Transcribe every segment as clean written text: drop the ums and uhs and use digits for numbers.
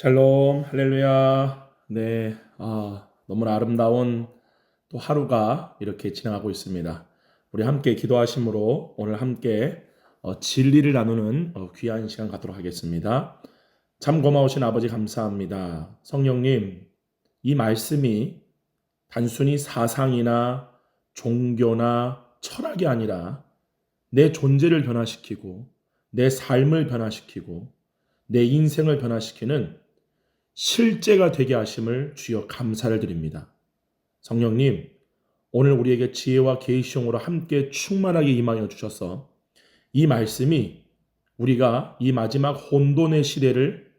샬롬, 할렐루야. 네, 너무나 아름다운 또 하루가 이렇게 지나가고 있습니다. 우리 함께 기도하심으로 오늘 함께 진리를 나누는 귀한 시간 갖도록 하겠습니다. 참 고마우신 아버지 감사합니다. 성령님, 이 말씀이 단순히 사상이나 종교나 철학이 아니라 내 존재를 변화시키고 내 삶을 변화시키고 내 인생을 변화시키는 실제가 되게 하심을 주여 감사를 드립니다. 성령님, 오늘 우리에게 지혜와 계시용으로 함께 충만하게 임하여 주셔서 이 말씀이 우리가 이 마지막 혼돈의 시대를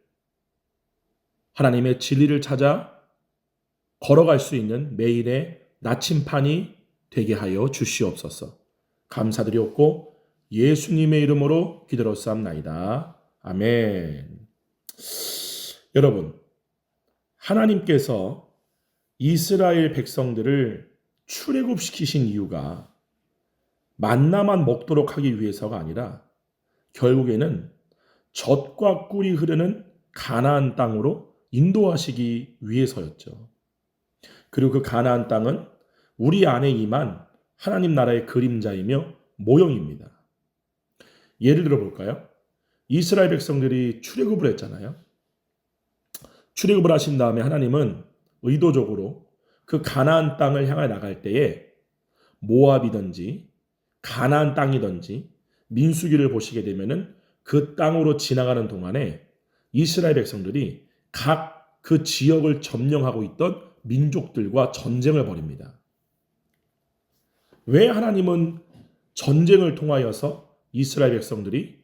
하나님의 진리를 찾아 걸어갈 수 있는 매일의 나침판이 되게 하여 주시옵소서. 감사드리옵고 예수님의 이름으로 기도로싸움나이다. 아멘. 여러분, 하나님께서 이스라엘 백성들을 출애굽시키신 이유가 만나만 먹도록 하기 위해서가 아니라 결국에는 젖과 꿀이 흐르는 가나안 땅으로 인도하시기 위해서였죠. 그리고 그 가나안 땅은 우리 안에 임한 하나님 나라의 그림자이며 모형입니다. 예를 들어 볼까요? 이스라엘 백성들이 출애굽을 했잖아요. 출애굽을 하신 다음에 하나님은 의도적으로 그 가나안 땅을 향해 나갈 때에 모압이든지 가나안 땅이든지 민수기를 보시게 되면은 그 땅으로 지나가는 동안에 이스라엘 백성들이 각 그 지역을 점령하고 있던 민족들과 전쟁을 벌입니다. 왜 하나님은 전쟁을 통하여서 이스라엘 백성들이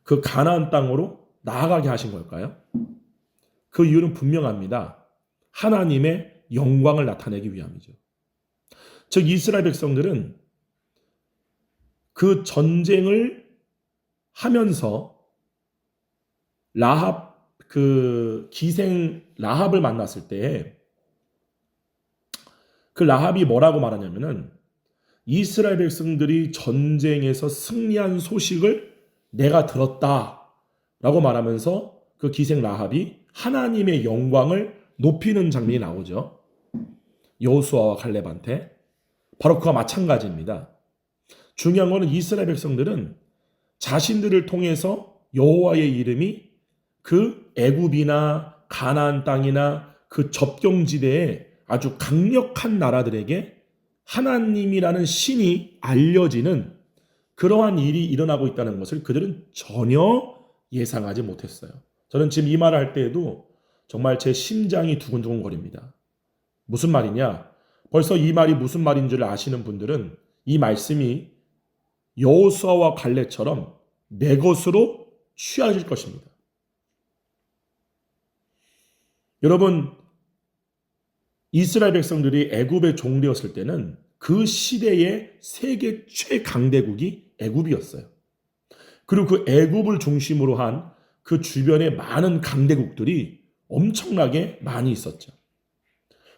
그 가나안 땅으로 나아가게 하신 걸까요? 그 이유는 분명합니다. 하나님의 영광을 나타내기 위함이죠. 즉 이스라엘 백성들은 그 전쟁을 하면서 라합 그 기생 라합을 만났을 때 그 라합이 뭐라고 말하냐면은 이스라엘 백성들이 전쟁에서 승리한 소식을 내가 들었다라고 말하면서 그 기생 라합이 하나님의 영광을 높이는 장면이 나오죠. 여호수아와 갈렙한테. 바로 그와 마찬가지입니다. 중요한 것은 이스라엘 백성들은 자신들을 통해서 여호와의 이름이 그 애굽이나 가나안 땅이나 그 접경지대에 아주 강력한 나라들에게 하나님이라는 신이 알려지는 그러한 일이 일어나고 있다는 것을 그들은 전혀 예상하지 못했어요. 저는 지금 이 말을 할 때에도 정말 제 심장이 두근두근 거립니다. 무슨 말이냐? 벌써 이 말이 무슨 말인 줄 아시는 분들은 이 말씀이 여호수아와 갈렙처럼 내 것으로 취하실 것입니다. 여러분, 이스라엘 백성들이 애굽의 종되었을 때는 그 시대의 세계 최강대국이 애굽이었어요. 그리고 그 애굽을 중심으로 한 그 주변에 많은 강대국들이 엄청나게 많이 있었죠.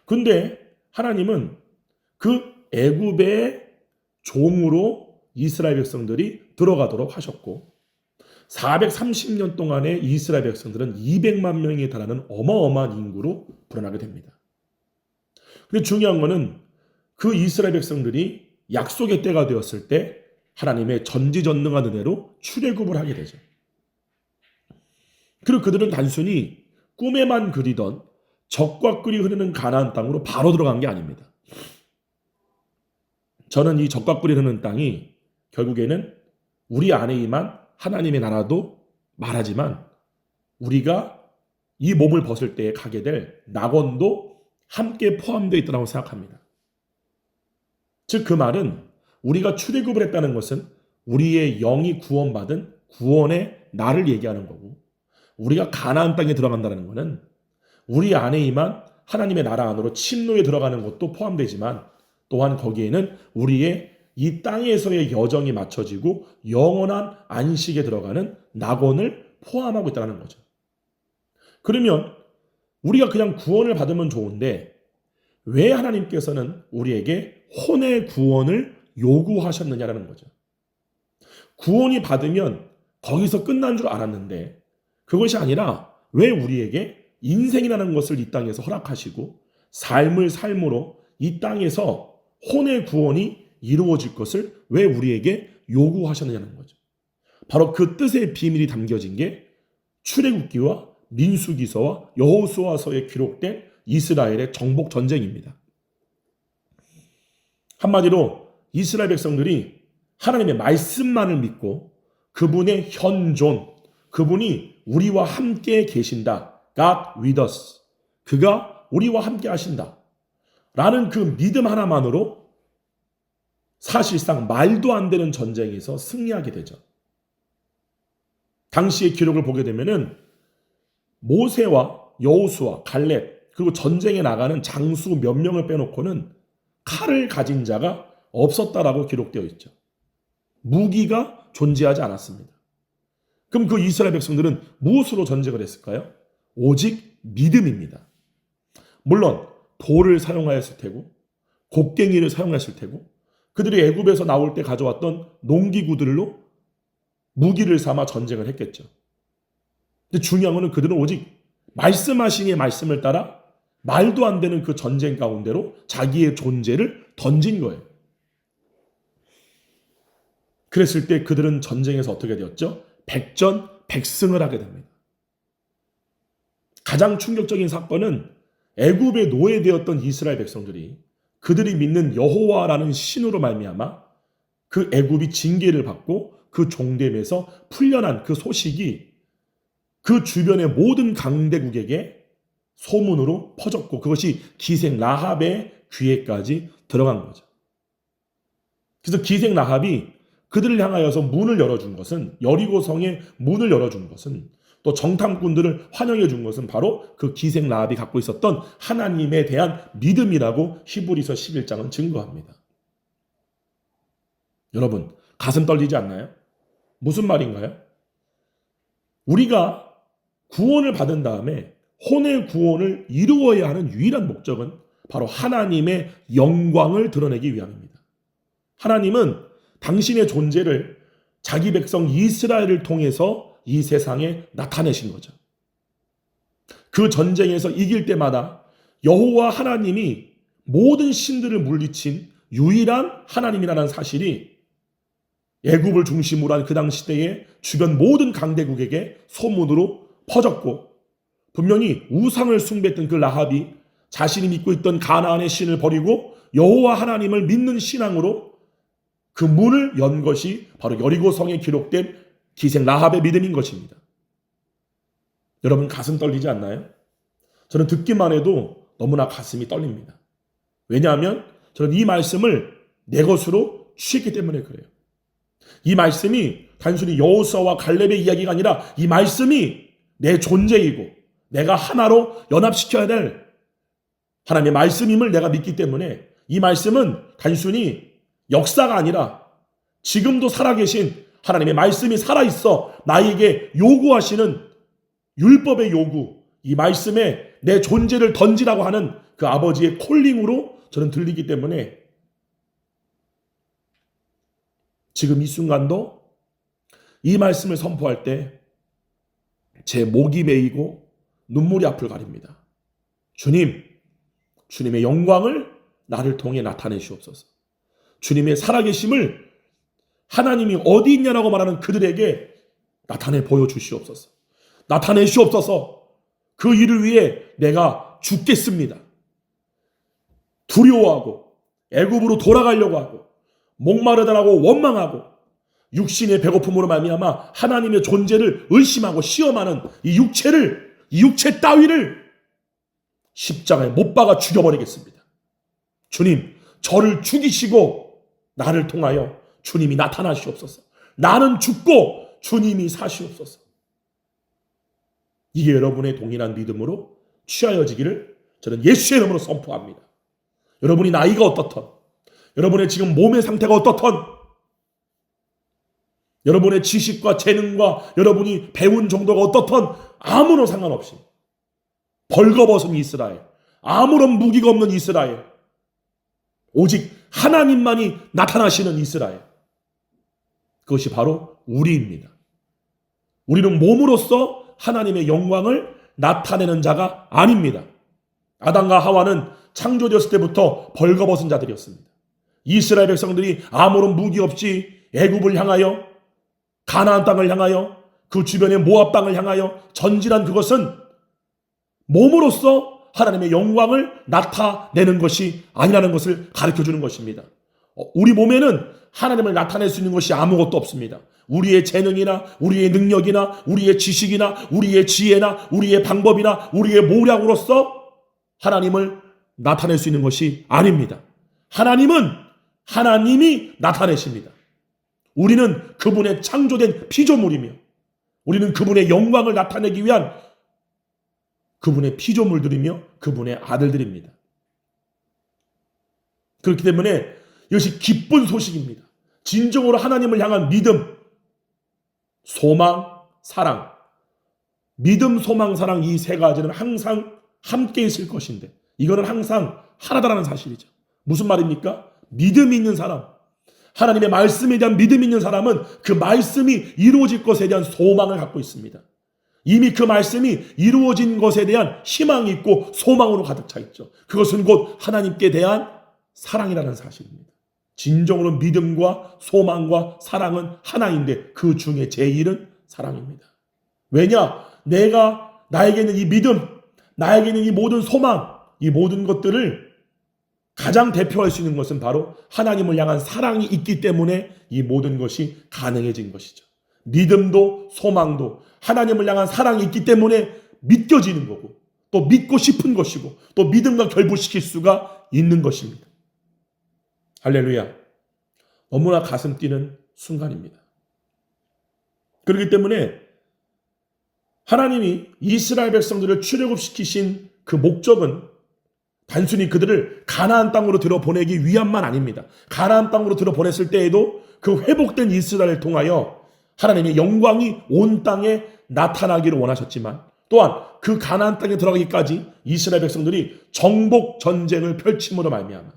근데 하나님은 그 애굽의 종으로 이스라엘 백성들이 들어가도록 하셨고 430년 동안의 이스라엘 백성들은 200만 명에 달하는 어마어마한 인구로 불어나게 됩니다. 근데 중요한 거는 그 이스라엘 백성들이 약속의 때가 되었을 때 하나님의 전지전능한 은혜로 출애굽을 하게 되죠. 그리고 그들은 단순히 꿈에만 그리던 젖과 꿀이 흐르는 가나안 땅으로 바로 들어간 게 아닙니다. 저는 이 젖과 꿀이 흐르는 땅이 결국에는 우리 안에 임한 하나님의 나라도 말하지만 우리가 이 몸을 벗을 때에 가게 될 낙원도 함께 포함되어 있다고 생각합니다. 즉 그 말은 우리가 출애굽을 했다는 것은 우리의 영이 구원받은 구원의 날을 얘기하는 거고 우리가 가나안 땅에 들어간다는 것은 우리 안에 임한 하나님의 나라 안으로 침노에 들어가는 것도 포함되지만 또한 거기에는 우리의 이 땅에서의 여정이 맞춰지고 영원한 안식에 들어가는 낙원을 포함하고 있다는 거죠. 그러면 우리가 그냥 구원을 받으면 좋은데 왜 하나님께서는 우리에게 혼의 구원을 요구하셨느냐라는 거죠. 구원이 받으면 거기서 끝난 줄 알았는데 그것이 아니라 왜 우리에게 인생이라는 것을 이 땅에서 허락하시고 삶을 삶으로 이 땅에서 혼의 구원이 이루어질 것을 왜 우리에게 요구하셨느냐는 거죠. 바로 그 뜻의 비밀이 담겨진 게 출애굽기와 민수기서와 여호수아서에 기록된 이스라엘의 정복 전쟁입니다. 한마디로 이스라엘 백성들이 하나님의 말씀만을 믿고 그분의 현존, 그분이 우리와 함께 계신다. God with us. 그가 우리와 함께 하신다. 라는 그 믿음 하나만으로 사실상 말도 안 되는 전쟁에서 승리하게 되죠. 당시의 기록을 보게 되면은 모세와 여호수아, 갈렙, 그리고 전쟁에 나가는 장수 몇 명을 빼놓고는 칼을 가진 자가 없었다라고 기록되어 있죠. 무기가 존재하지 않았습니다. 그럼 그 이스라엘 백성들은 무엇으로 전쟁을 했을까요? 오직 믿음입니다. 물론 돌을 사용하였을 테고 곡괭이를 사용했을 테고 그들이 애굽에서 나올 때 가져왔던 농기구들로 무기를 삼아 전쟁을 했겠죠. 근데 중요한 것은 그들은 오직 말씀하신 이의 말씀을 따라 말도 안 되는 그 전쟁 가운데로 자기의 존재를 던진 거예요. 그랬을 때 그들은 전쟁에서 어떻게 되었죠? 백전백승을 하게 됩니다. 가장 충격적인 사건은 애굽에 노예되었던 이스라엘 백성들이 그들이 믿는 여호와라는 신으로 말미암아 그 애굽이 징계를 받고 그 종됨에서 풀려난 그 소식이 그 주변의 모든 강대국에게 소문으로 퍼졌고 그것이 기생 라합의 귀에까지 들어간 거죠. 그래서 기생 라합이 그들을 향하여서 문을 열어준 것은 여리고성의 문을 열어준 것은 또 정탐꾼들을 환영해 준 것은 바로 그 기생 라합이 갖고 있었던 하나님에 대한 믿음이라고 히브리서 11장은 증거합니다. 여러분 가슴 떨리지 않나요? 무슨 말인가요? 우리가 구원을 받은 다음에 혼의 구원을 이루어야 하는 유일한 목적은 바로 하나님의 영광을 드러내기 위함입니다. 하나님은 당신의 존재를 자기 백성 이스라엘을 통해서 이 세상에 나타내신 거죠. 그 전쟁에서 이길 때마다 여호와 하나님이 모든 신들을 물리친 유일한 하나님이라는 사실이 애굽을 중심으로 한 그 당시 때의 주변 모든 강대국에게 소문으로 퍼졌고 분명히 우상을 숭배했던 그 라합이 자신이 믿고 있던 가나안의 신을 버리고 여호와 하나님을 믿는 신앙으로 그 문을 연 것이 바로 여리고성에 기록된 기생 라합의 믿음인 것입니다. 여러분 가슴 떨리지 않나요? 저는 듣기만 해도 너무나 가슴이 떨립니다. 왜냐하면 저는 이 말씀을 내 것으로 취했기 때문에 그래요. 이 말씀이 단순히 여호수아와 갈렙의 이야기가 아니라 이 말씀이 내 존재이고 내가 하나로 연합시켜야 될 하나님의 말씀임을 내가 믿기 때문에 이 말씀은 단순히 역사가 아니라 지금도 살아계신 하나님의 말씀이 살아있어 나에게 요구하시는 율법의 요구, 이 말씀에 내 존재를 던지라고 하는 그 아버지의 콜링으로 저는 들리기 때문에 지금 이 순간도 이 말씀을 선포할 때 제 목이 메이고 눈물이 앞을 가립니다. 주님, 주님의 영광을 나를 통해 나타내시옵소서. 주님의 살아계심을 하나님이 어디 있냐라고 말하는 그들에게 나타내 보여주시옵소서. 나타내시옵소서. 그 일을 위해 내가 죽겠습니다. 두려워하고 애굽으로 돌아가려고 하고 목마르다라고 원망하고 육신의 배고픔으로 말미암아 하나님의 존재를 의심하고 시험하는 이 육체 따위를 십자가에 못 박아 죽여버리겠습니다. 주님, 저를 죽이시고 나를 통하여 주님이 나타나시옵소서. 나는 죽고 주님이 사시옵소서. 이게 여러분의 동일한 믿음으로 취하여지기를 저는 예수의 이름으로 선포합니다. 여러분이 나이가 어떻든, 여러분의 지금 몸의 상태가 어떻든, 여러분의 지식과 재능과 여러분이 배운 정도가 어떻든 아무런 상관없이 벌거벗은 이스라엘, 아무런 무기가 없는 이스라엘, 오직 하나님만이 나타나시는 이스라엘, 그것이 바로 우리입니다. 우리는 몸으로써 하나님의 영광을 나타내는 자가 아닙니다. 아담과 하와는 창조되었을 때부터 벌거벗은 자들이었습니다. 이스라엘 백성들이 아무런 무기 없이 애굽을 향하여 가나안 땅을 향하여 그 주변의 모압 땅을 향하여 전진한 그것은 몸으로써 하나님의 영광을 나타내는 것이 아니라는 것을 가르쳐주는 것입니다. 우리 몸에는 하나님을 나타낼 수 있는 것이 아무것도 없습니다. 우리의 재능이나 우리의 능력이나 우리의 지식이나 우리의 지혜나 우리의 방법이나 우리의 모략으로서 하나님을 나타낼 수 있는 것이 아닙니다. 하나님은 하나님이 나타내십니다. 우리는 그분의 창조된 피조물이며 우리는 그분의 영광을 나타내기 위한 그분의 피조물들이며 그분의 아들들입니다. 그렇기 때문에 이것이 기쁜 소식입니다. 진정으로 하나님을 향한 믿음, 소망, 사랑. 믿음, 소망, 사랑 이 세 가지는 항상 함께 있을 것인데 이거는 항상 하나다라는 사실이죠. 무슨 말입니까? 믿음이 있는 사람, 하나님의 말씀에 대한 믿음이 있는 사람은 그 말씀이 이루어질 것에 대한 소망을 갖고 있습니다. 이미 그 말씀이 이루어진 것에 대한 희망이 있고 소망으로 가득 차 있죠. 그것은 곧 하나님께 대한 사랑이라는 사실입니다. 진정으로 믿음과 소망과 사랑은 하나인데 그 중에 제일은 사랑입니다. 왜냐? 나에게 있는 이 믿음, 나에게 있는 이 모든 소망, 이 모든 것들을 가장 대표할 수 있는 것은 바로 하나님을 향한 사랑이 있기 때문에 이 모든 것이 가능해진 것이죠. 믿음도 소망도 하나님을 향한 사랑이 있기 때문에 믿겨지는 거고 또 믿고 싶은 것이고 또 믿음과 결부시킬 수가 있는 것입니다. 할렐루야. 너무나 가슴 뛰는 순간입니다. 그렇기 때문에 하나님이 이스라엘 백성들을 출애굽시키신 그 목적은 단순히 그들을 가나안 땅으로 들어보내기 위함만 아닙니다. 가나안 땅으로 들어보냈을 때에도 그 회복된 이스라엘을 통하여 하나님의 영광이 온 땅에 나타나기를 원하셨지만 또한 그 가나안 땅에 들어가기까지 이스라엘 백성들이 정복 전쟁을 펼침으로 말미암아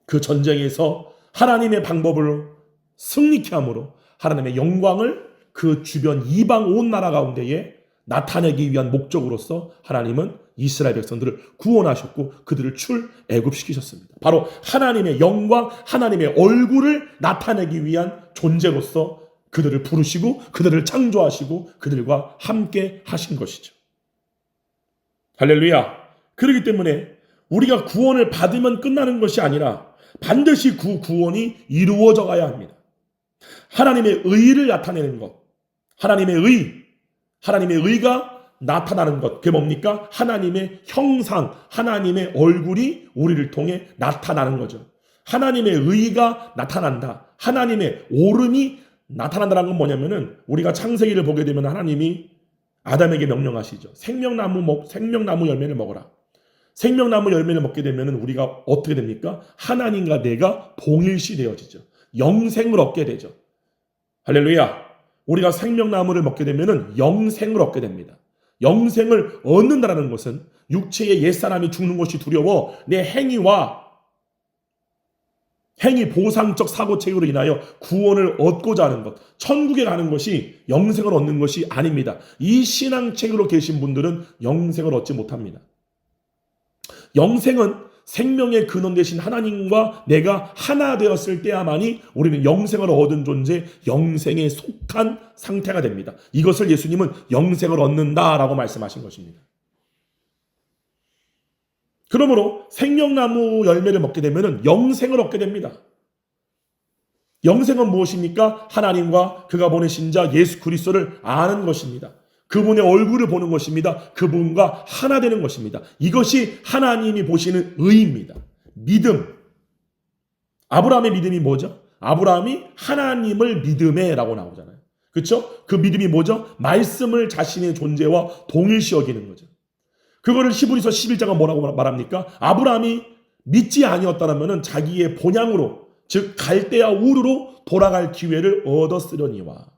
그 전쟁에서 하나님의 방법으로 승리케 함으로 하나님의 영광을 그 주변 이방 온 나라 가운데에 나타내기 위한 목적으로서 하나님은 이스라엘 백성들을 구원하셨고 그들을 출애굽시키셨습니다. 바로 하나님의 영광, 하나님의 얼굴을 나타내기 위한 존재로서 그들을 부르시고 그들을 창조하시고 그들과 함께 하신 것이죠. 할렐루야. 그렇기 때문에 우리가 구원을 받으면 끝나는 것이 아니라 반드시 그 구원이 이루어져 가야 합니다. 하나님의 의를 나타내는 것, 하나님의 의가 나타나는 것, 그게 뭡니까? 하나님의 형상, 하나님의 얼굴이 우리를 통해 나타나는 거죠. 하나님의 의가 나타난다. 하나님의 오름이 나타난다는 건 뭐냐면은 우리가 창세기를 보게 되면 하나님이 아담에게 명령하시죠. 생명나무 열매를 먹어라. 생명나무 열매를 먹게 되면은 우리가 어떻게 됩니까? 하나님과 내가 동일시 되어지죠. 영생을 얻게 되죠. 할렐루야. 우리가 생명나무를 먹게 되면은 영생을 얻게 됩니다. 영생을 얻는다는 것은 육체의 옛사람이 죽는 것이 두려워 내 행위 보상적 사고체계로 인하여 구원을 얻고자 하는 것, 천국에 가는 것이 영생을 얻는 것이 아닙니다. 이 신앙책으로 계신 분들은 영생을 얻지 못합니다. 영생은 생명의 근원 되신 하나님과 내가 하나 되었을 때야만이 우리는 영생을 얻은 존재, 영생에 속한 상태가 됩니다. 이것을 예수님은 영생을 얻는다라고 말씀하신 것입니다. 그러므로 생명나무 열매를 먹게 되면 영생을 얻게 됩니다. 영생은 무엇입니까? 하나님과 그가 보내신 자 예수 그리스도를 아는 것입니다. 그분의 얼굴을 보는 것입니다. 그분과 하나 되는 것입니다. 이것이 하나님이 보시는 의입니다. 믿음. 아브라함의 믿음이 뭐죠? 아브라함이 하나님을 믿음에라고 나오잖아요. 그렇죠? 그 믿음이 뭐죠? 말씀을 자신의 존재와 동일시 여기는 거죠. 그거를 히브리서 11장은 뭐라고 말합니까? 아브라함이 믿지 아니었다면 자기의 본향으로 즉 갈대아 우르로 돌아갈 기회를 얻었으려니와.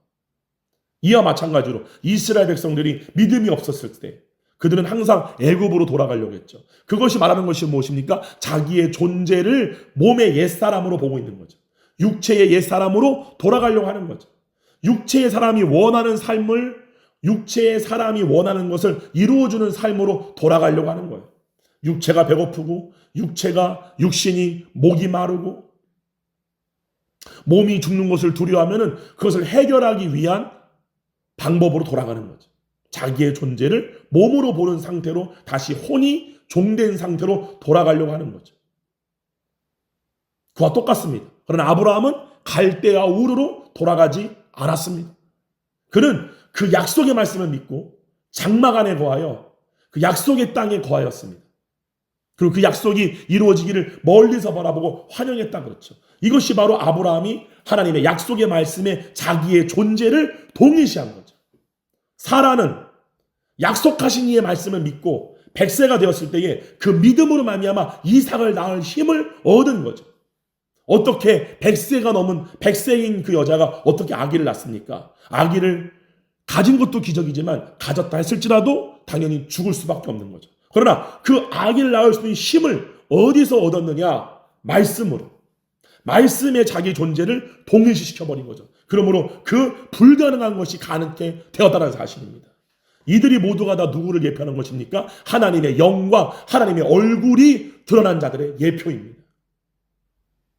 이와 마찬가지로 이스라엘 백성들이 믿음이 없었을 때 그들은 항상 애굽으로 돌아가려고 했죠. 그것이 말하는 것이 무엇입니까? 자기의 존재를 몸의 옛사람으로 보고 있는 거죠. 육체의 옛사람으로 돌아가려고 하는 거죠. 육체의 사람이 원하는 삶을, 육체의 사람이 원하는 것을 이루어주는 삶으로 돌아가려고 하는 거예요. 육체가 배고프고, 육신이 목이 마르고, 몸이 죽는 것을 두려워하면 그것을 해결하기 위한 방법으로 돌아가는 거죠. 자기의 존재를 몸으로 보는 상태로 다시 혼이 종된 상태로 돌아가려고 하는 거죠. 그와 똑같습니다. 그러나 아브라함은 갈대아 우르로 돌아가지 않았습니다. 그는 그 약속의 말씀을 믿고 장막 안에 거하여 그 약속의 땅에 거하였습니다. 그리고 그 약속이 이루어지기를 멀리서 바라보고 환영했다 그렇죠. 이것이 바로 아브라함이 하나님의 약속의 말씀에 자기의 존재를 동일시한 거죠. 사라는 약속하신 이의 말씀을 믿고 100세가 되었을 때에 그 믿음으로 말미암아 이삭을 낳을 힘을 얻은 거죠. 어떻게 100세가 넘은 100세인 그 여자가 어떻게 아기를 낳습니까? 아기를 가진 것도 기적이지만 가졌다 했을지라도 당연히 죽을 수밖에 없는 거죠. 그러나 그 아기를 낳을 수 있는 힘을 어디서 얻었느냐? 말씀으로. 말씀에 자기 존재를 동일시시켜버린 거죠. 그러므로 그 불가능한 것이 가능하게 되었다는 사실입니다. 이들이 모두가 다 누구를 예표하는 것입니까? 하나님의 영광, 하나님의 얼굴이 드러난 자들의 예표입니다.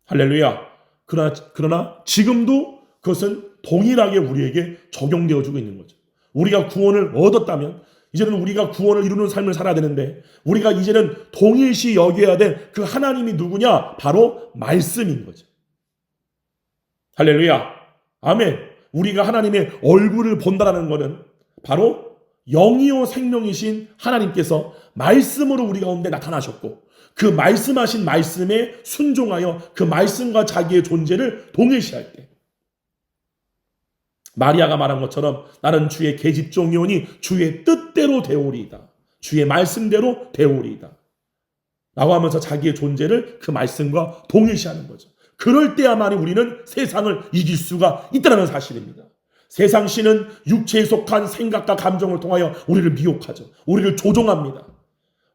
할렐루야. 그러나 지금도 그것은 동일하게 우리에게 적용되어지고 있는 거죠. 우리가 구원을 얻었다면 이제는 우리가 구원을 이루는 삶을 살아야 되는데 우리가 이제는 동일시 여겨야 될 그 하나님이 누구냐? 바로 말씀인 거죠. 할렐루야. 아멘. 우리가 하나님의 얼굴을 본다는 것은 바로 영이요 생명이신 하나님께서 말씀으로 우리 가운데 나타나셨고 그 말씀하신 말씀에 순종하여 그 말씀과 자기의 존재를 동일시할 때 마리아가 말한 것처럼 나는 주의 계집종이오니 주의 뜻대로 되오리이다. 주의 말씀대로 되오리이다. 라고 하면서 자기의 존재를 그 말씀과 동일시하는 거죠. 그럴 때야만이 우리는 세상을 이길 수가 있다는 사실입니다. 세상 신은 육체에 속한 생각과 감정을 통하여 우리를 미혹하죠. 우리를 조종합니다.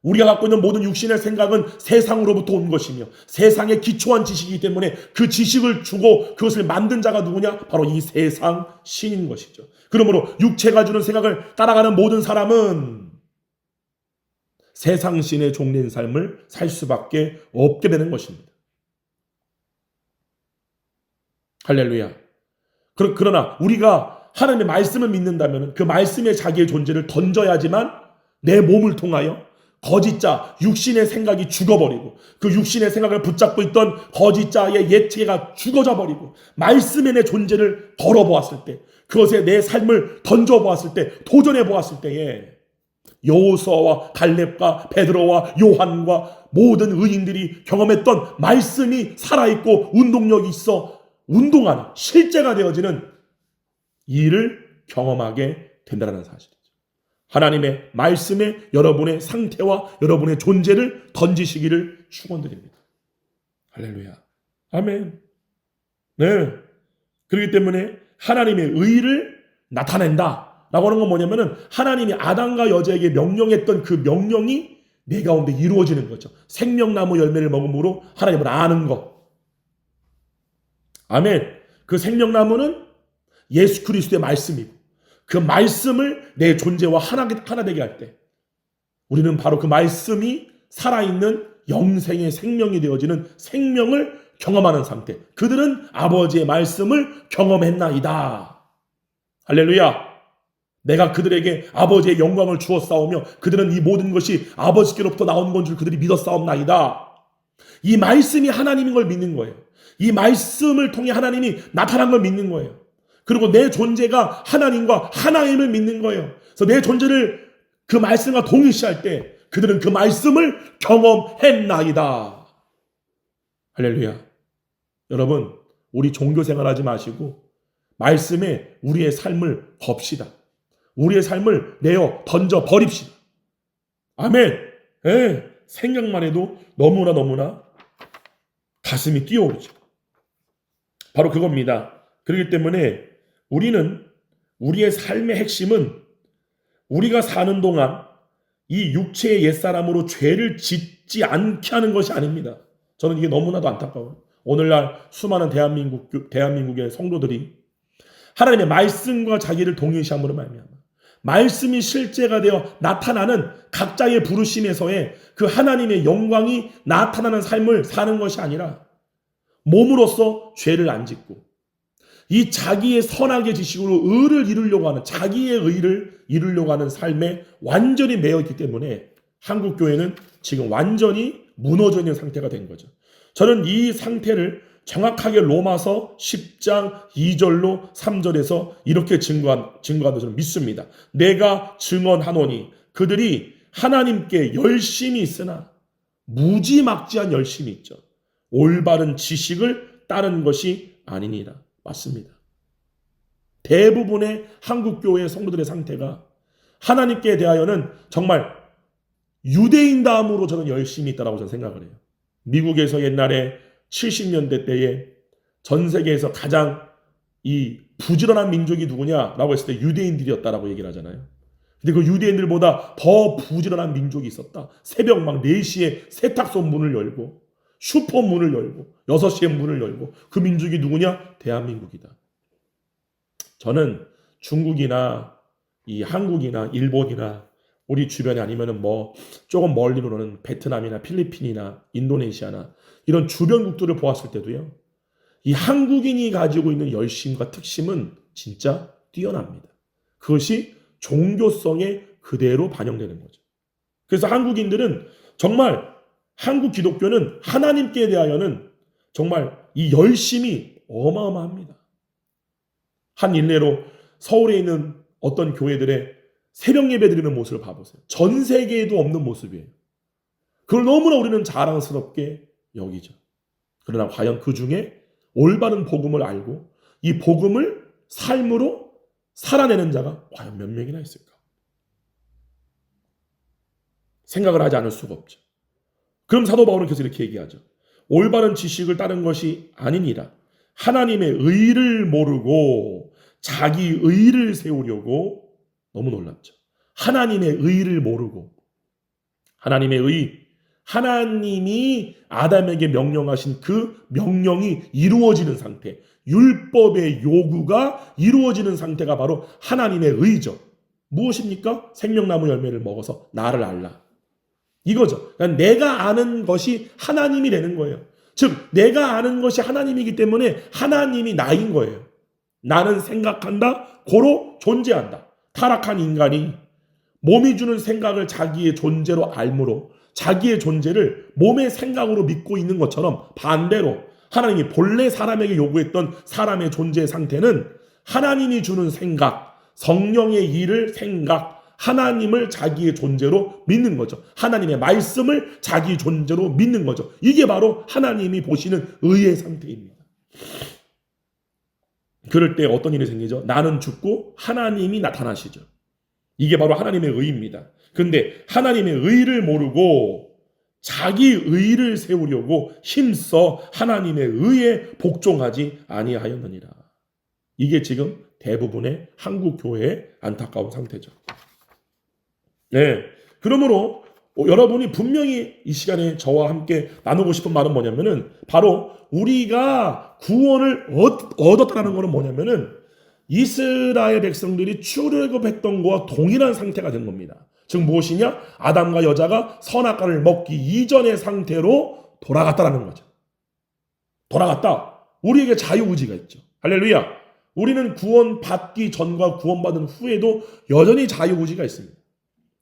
우리가 갖고 있는 모든 육신의 생각은 세상으로부터 온 것이며 세상에 기초한 지식이기 때문에 그 지식을 주고 그것을 만든 자가 누구냐? 바로 이 세상 신인 것이죠. 그러므로 육체가 주는 생각을 따라가는 모든 사람은 세상 신의 종된 삶을 살 수밖에 없게 되는 것입니다. 할렐루야. 그러나 우리가 하나님의 말씀을 믿는다면 그 말씀에 자기의 존재를 던져야지만 내 몸을 통하여 거짓자, 육신의 생각이 죽어버리고 그 육신의 생각을 붙잡고 있던 거짓자의 예체가 죽어져 버리고 말씀에 내 존재를 걸어보았을 때 그것에 내 삶을 던져보았을 때 도전해 보았을 때에 여호수아와 갈렙과 베드로와 요한과 모든 의인들이 경험했던 말씀이 살아있고 운동력이 있어 운동하는 실제가 되어지는 일을 경험하게 된다는 사실이죠. 하나님의 말씀에 여러분의 상태와 여러분의 존재를 던지시기를 축원드립니다. 할렐루야. 아멘. 네. 그렇기 때문에 하나님의 의를 나타낸다 라고 하는 건 뭐냐면은 하나님이 아담과 여자에게 명령했던 그 명령이 내 가운데 이루어지는 거죠. 생명나무 열매를 먹음으로 하나님을 아는 것. 아멘. 그 생명나무는 예수 그리스도의 말씀이고 그 말씀을 내 존재와 하나 되게 할 때 우리는 바로 그 말씀이 살아있는 영생의 생명이 되어지는 생명을 경험하는 상태. 그들은 아버지의 말씀을 경험했나이다. 할렐루야. 내가 그들에게 아버지의 영광을 주었사오며 그들은 이 모든 것이 아버지께로부터 나온 건 줄 그들이 믿었사옵나이다. 이 말씀이 하나님인 걸 믿는 거예요. 이 말씀을 통해 하나님이 나타난 걸 믿는 거예요. 그리고 내 존재가 하나님과 하나임을 믿는 거예요. 그래서 내 존재를 그 말씀과 동일시할 때 그들은 그 말씀을 경험했나이다. 할렐루야. 여러분, 우리 종교 생활하지 마시고 말씀에 우리의 삶을 겁시다. 우리의 삶을 내어 던져 버립시다. 아멘. 생각만 해도 너무나 가슴이 뛰어오르죠. 바로 그겁니다. 그렇기 때문에 우리는 우리의 삶의 핵심은 우리가 사는 동안 이 육체의 옛사람으로 죄를 짓지 않게 하는 것이 아닙니다. 저는 이게 너무나도 안타까워요. 오늘날 수많은 대한민국의 성도들이 하나님의 말씀과 자기를 동일시함으로 말미암아 말씀이 실제가 되어 나타나는 각자의 부르심에서의 그 하나님의 영광이 나타나는 삶을 사는 것이 아니라 몸으로써 죄를 안 짓고 이 자기의 선악의 지식으로 의를 이루려고 하는 자기의 의를 이루려고 하는 삶에 완전히 매여 있기 때문에 한국 교회는 지금 완전히 무너져 있는 상태가 된 거죠. 저는 이 상태를 정확하게 로마서 10장 2절로 3절에서 이렇게 증거한다 저는 믿습니다. 내가 증언하노니 그들이 하나님께 열심히 있으나 무지막지한 열심이 있죠. 올바른 지식을 따른 것이 아니니라. 맞습니다. 대부분의 한국 교회 성도들의 상태가 하나님께 대하여는 정말 유대인다움으로 저는 열심히 있다라고 저는 생각을 해요. 미국에서 옛날에 70년대 때에 전 세계에서 가장 이 부지런한 민족이 누구냐라고 했을 때 유대인들이었다라고 얘기를 하잖아요. 근데 그 유대인들보다 더 부지런한 민족이 있었다. 새벽 막 4시에 세탁소 문을 열고 슈퍼 문을 열고 6시에 문을 열고 그 민족이 누구냐? 대한민국이다. 저는 중국이나 이 한국이나 일본이나 우리 주변에 아니면은 뭐 조금 멀리로는 베트남이나 필리핀이나 인도네시아나 이런 주변국들을 보았을 때도요. 이 한국인이 가지고 있는 열심과 특심은 진짜 뛰어납니다. 그것이 종교성에 그대로 반영되는 거죠. 그래서 한국인들은 정말 한국 기독교는 하나님께 대하여는 정말 이 열심이 어마어마합니다. 한 일례로 서울에 있는 어떤 교회들의 새벽 예배 드리는 모습을 봐보세요. 전 세계에도 없는 모습이에요. 그걸 너무나 우리는 자랑스럽게 여기죠. 그러나 과연 그 중에 올바른 복음을 알고 이 복음을 삶으로 살아내는 자가 과연 몇 명이나 있을까? 생각을 하지 않을 수가 없죠. 그럼 사도 바울은 계속 이렇게 얘기하죠. 올바른 지식을 따른 것이 아니니라. 하나님의 의를 모르고 자기 의를 세우려고. 너무 놀랍죠. 하나님의 의를 모르고 하나님의 의, 하나님이 아담에게 명령하신 그 명령이 이루어지는 상태, 율법의 요구가 이루어지는 상태가 바로 하나님의 의죠. 무엇입니까? 생명나무 열매를 먹어서 나를 알라. 이거죠. 그러니까 내가 아는 것이 하나님이 되는 거예요. 즉 내가 아는 것이 하나님이기 때문에 하나님이 나인 거예요. 나는 생각한다, 고로 존재한다. 타락한 인간이 몸이 주는 생각을 자기의 존재로 알므로 자기의 존재를 몸의 생각으로 믿고 있는 것처럼 반대로 하나님이 본래 사람에게 요구했던 사람의 존재 상태는 하나님이 주는 생각, 성령의 일을 생각, 하나님을 자기의 존재로 믿는 거죠. 하나님의 말씀을 자기 존재로 믿는 거죠. 이게 바로 하나님이 보시는 의의 상태입니다. 그럴 때 어떤 일이 생기죠? 나는 죽고 하나님이 나타나시죠. 이게 바로 하나님의 의입니다. 근데 하나님의 의를 모르고 자기 의를 세우려고 힘써 하나님의 의에 복종하지 아니하였느니라. 이게 지금 대부분의 한국 교회의 안타까운 상태죠. 네. 그러므로 여러분이 분명히 이 시간에 저와 함께 나누고 싶은 말은 뭐냐면은 바로 우리가 구원을 얻었다는 것은 뭐냐면은 이스라엘 백성들이 출애굽했던 것과 동일한 상태가 된 겁니다. 즉 무엇이냐? 아담과 여자가 선악과를 먹기 이전의 상태로 돌아갔다라는 거죠. 돌아갔다. 우리에게 자유의지가 있죠. 할렐루야. 우리는 구원받기 전과 구원받은 후에도 여전히 자유의지가 있습니다.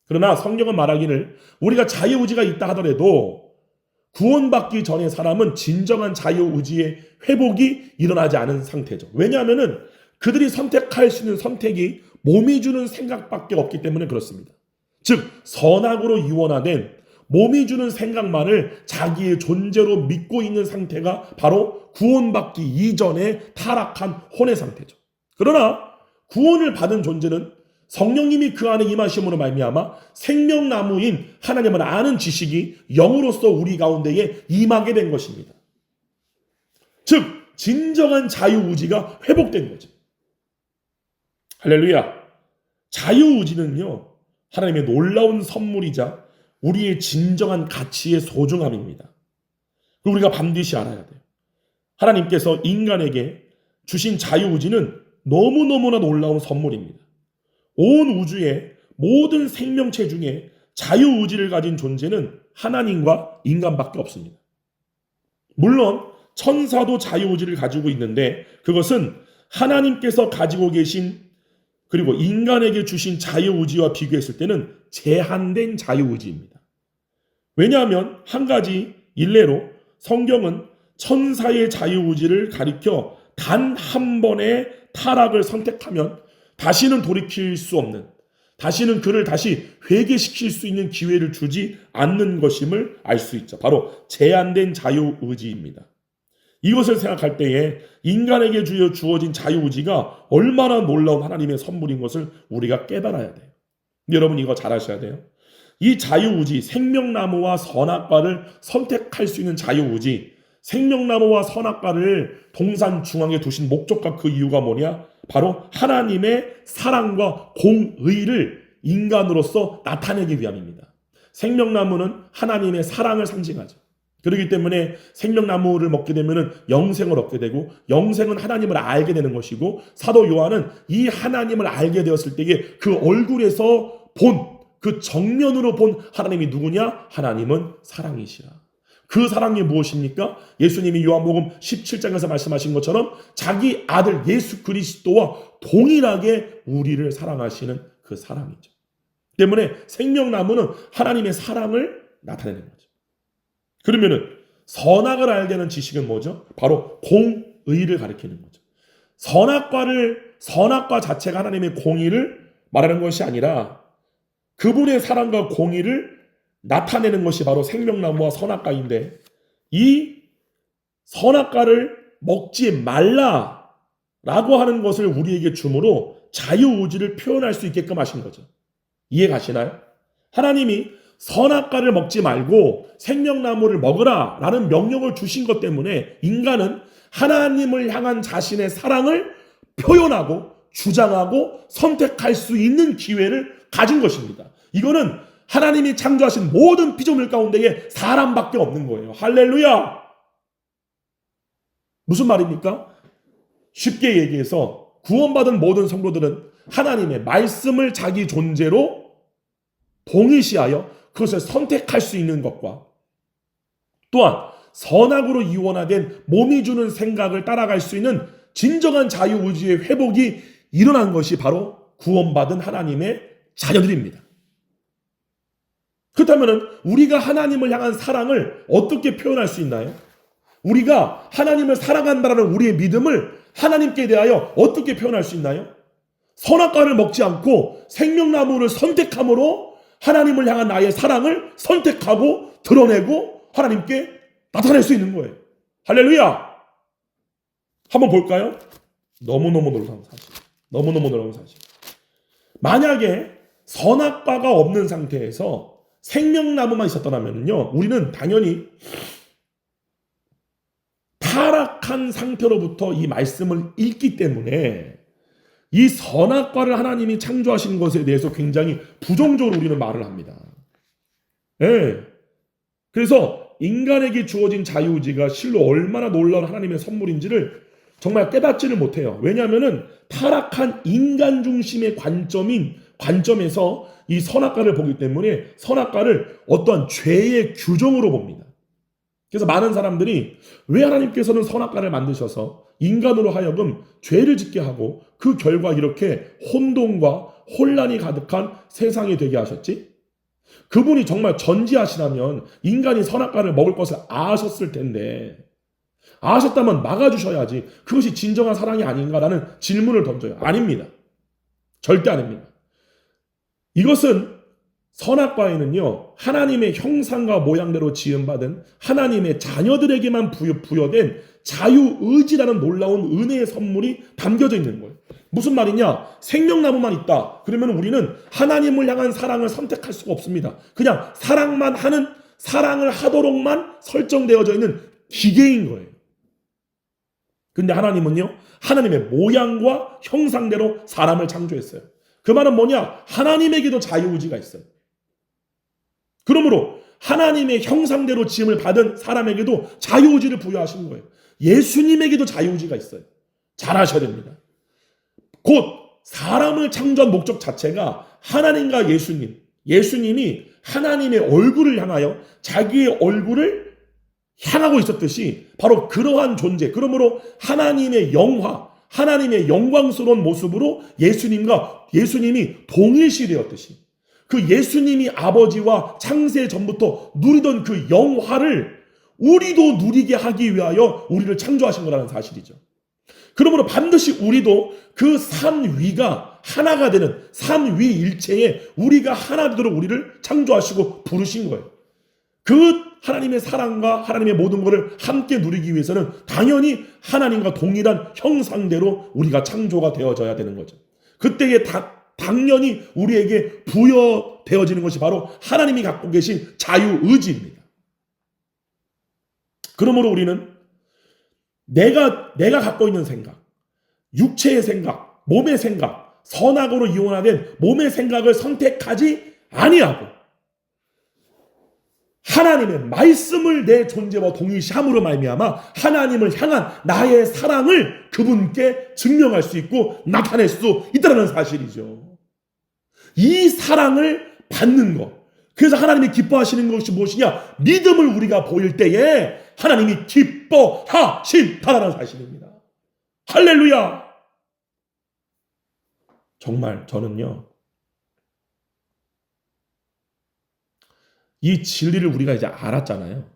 그러나 성경은 말하기를 우리가 자유의지가 있다 하더라도 구원받기 전의 사람은 진정한 자유의지의 회복이 일어나지 않은 상태죠. 왜냐하면 그들이 선택할 수 있는 선택이 몸이 주는 생각밖에 없기 때문에 그렇습니다. 즉 선악으로 이원화된 몸이 주는 생각만을 자기의 존재로 믿고 있는 상태가 바로 구원받기 이전의 타락한 혼의 상태죠. 그러나 구원을 받은 존재는 성령님이 그 안에 임하심으로 말미암아 생명나무인 하나님을 아는 지식이 영으로서 우리 가운데에 임하게 된 것입니다. 즉 진정한 자유의지가 회복된 거죠. 할렐루야. 자유의지는요 하나님의 놀라운 선물이자 우리의 진정한 가치의 소중함입니다. 우리가 반드시 알아야 돼요. 하나님께서 인간에게 주신 자유의지는 너무너무나 놀라운 선물입니다. 온 우주의 모든 생명체 중에 자유의지를 가진 존재는 하나님과 인간밖에 없습니다. 물론 천사도 자유의지를 가지고 있는데 그것은 하나님께서 가지고 계신 그리고 인간에게 주신 자유의지와 비교했을 때는 제한된 자유의지입니다. 왜냐하면 한 가지 일례로 성경은 천사의 자유의지를 가리켜 단 한 번의 타락을 선택하면 다시는 돌이킬 수 없는, 다시는 그를 다시 회개시킬 수 있는 기회를 주지 않는 것임을 알 수 있죠. 바로 제한된 자유의지입니다. 이것을 생각할 때에 인간에게 주어진 자유의지가 얼마나 놀라운 하나님의 선물인 것을 우리가 깨달아야 돼요. 여러분 이거 잘 아셔야 돼요. 이 자유의지, 생명나무와 선악과를 선택할 수 있는 자유의지, 생명나무와 선악과를 동산 중앙에 두신 목적과 그 이유가 뭐냐? 바로 하나님의 사랑과 공의를 인간으로서 나타내기 위함입니다. 생명나무는 하나님의 사랑을 상징하죠. 그렇기 때문에 생명나무를 먹게 되면 영생을 얻게 되고 영생은 하나님을 알게 되는 것이고 사도 요한은 이 하나님을 알게 되었을 때에 그 얼굴에서 본 그 정면으로 본 하나님이 누구냐? 하나님은 사랑이시라. 그 사랑이 무엇입니까? 예수님이 요한복음 17장에서 말씀하신 것처럼 자기 아들 예수 그리스도와 동일하게 우리를 사랑하시는 그 사랑이죠. 때문에 생명나무는 하나님의 사랑을 나타내는 거죠. 그러면은 선악을 알게 하는 지식은 뭐죠? 바로 공의를 가리키는 거죠. 선악과 자체가 하나님의 공의를 말하는 것이 아니라 그분의 사랑과 공의를 나타내는 것이 바로 생명나무와 선악과인데 이 선악과를 먹지 말라라고 하는 것을 우리에게 주므로 자유의지를 표현할 수 있게끔 하신 거죠. 이해 가시나요? 하나님이 선악과를 먹지 말고 생명나무를 먹으라 라는 명령을 주신 것 때문에 인간은 하나님을 향한 자신의 사랑을 표현하고 주장하고 선택할 수 있는 기회를 가진 것입니다. 이거는 하나님이 창조하신 모든 피조물 가운데에 사람밖에 없는 거예요. 할렐루야! 무슨 말입니까? 쉽게 얘기해서 구원받은 모든 성도들은 하나님의 말씀을 자기 존재로 동일시하여 그것을 선택할 수 있는 것과 또한 선악으로 이원화된 몸이 주는 생각을 따라갈 수 있는 진정한 자유의지의 회복이 일어난 것이 바로 구원받은 하나님의 자녀들입니다. 그렇다면 우리가 하나님을 향한 사랑을 어떻게 표현할 수 있나요? 우리가 하나님을 사랑한다는 우리의 믿음을 하나님께 대하여 어떻게 표현할 수 있나요? 선악과를 먹지 않고 생명나무를 선택함으로 하나님을 향한 나의 사랑을 선택하고 드러내고 하나님께 나타낼 수 있는 거예요. 할렐루야! 한번 볼까요? 너무너무 놀라운 사실. 너무너무 놀라운 사실. 만약에 선악과가 없는 상태에서 생명나무만 있었더라면요, 우리는 당연히 타락한 상태로부터 이 말씀을 읽기 때문에 이 선악과를 하나님이 창조하신 것에 대해서 굉장히 부정적으로 우리는 말을 합니다. 네. 그래서 인간에게 주어진 자유의지가 실로 얼마나 놀라운 하나님의 선물인지를 정말 깨닫지를 못해요. 왜냐하면 타락한 인간 중심의 관점에서 이 선악과를 보기 때문에 선악과를 어떠한 죄의 규정으로 봅니다. 그래서 많은 사람들이 왜 하나님께서는 선악과를 만드셔서 인간으로 하여금 죄를 짓게 하고 그 결과 이렇게 혼돈과 혼란이 가득한 세상이 되게 하셨지? 그분이 정말 전지하시라면 인간이 선악과를 먹을 것을 아셨을 텐데 아셨다면 막아주셔야지 그것이 진정한 사랑이 아닌가라는 질문을 던져요. 아닙니다. 절대 아닙니다. 이것은 선악과에는요, 하나님의 형상과 모양대로 지음받은 하나님의 자녀들에게만 부여된 자유의지라는 놀라운 은혜의 선물이 담겨져 있는 거예요. 무슨 말이냐? 생명나무만 있다. 그러면 우리는 하나님을 향한 사랑을 선택할 수가 없습니다. 그냥 사랑을 하도록만 설정되어져 있는 기계인 거예요. 근데 하나님은요, 하나님의 모양과 형상대로 사람을 창조했어요. 그 말은 뭐냐? 하나님에게도 자유의지가 있어요. 그러므로 하나님의 형상대로 지음을 받은 사람에게도 자유의지를 부여하신 거예요. 예수님에게도 자유의지가 있어요. 잘 아셔야 됩니다. 곧 사람을 창조한 목적 자체가 하나님과 예수님이 하나님의 얼굴을 향하여 자기의 얼굴을 향하고 있었듯이 바로 그러한 존재, 그러므로 하나님의 영화, 하나님의 영광스러운 모습으로 예수님이 동일시되었듯이 그 예수님이 아버지와 창세 전부터 누리던 그 영화를 우리도 누리게 하기 위하여 우리를 창조하신 거라는 사실이죠. 그러므로 반드시 우리도 그 삼위가 하나가 되는 삼위일체에 우리가 하나 되도록 우리를 창조하시고 부르신 거예요. 그 하나님의 사랑과 하나님의 모든 것을 함께 누리기 위해서는 당연히 하나님과 동일한 형상대로 우리가 창조가 되어져야 되는 거죠. 그때에 당연히 우리에게 부여되어지는 것이 바로 하나님이 갖고 계신 자유의지입니다. 그러므로 우리는 내가 갖고 있는 생각, 육체의 생각, 몸의 생각, 선악으로 이원화된 몸의 생각을 선택하지 아니하고 하나님의 말씀을 내 존재와 동일시함으로 말미암아 하나님을 향한 나의 사랑을 그분께 증명할 수 있고 나타낼 수 있다는 사실이죠. 이 사랑을 받는 것, 그래서 하나님이 기뻐하시는 것이 무엇이냐? 믿음을 우리가 보일 때에 하나님이 기뻐하신다는 사실입니다. 할렐루야! 정말 저는요, 이 진리를 우리가 이제 알았잖아요.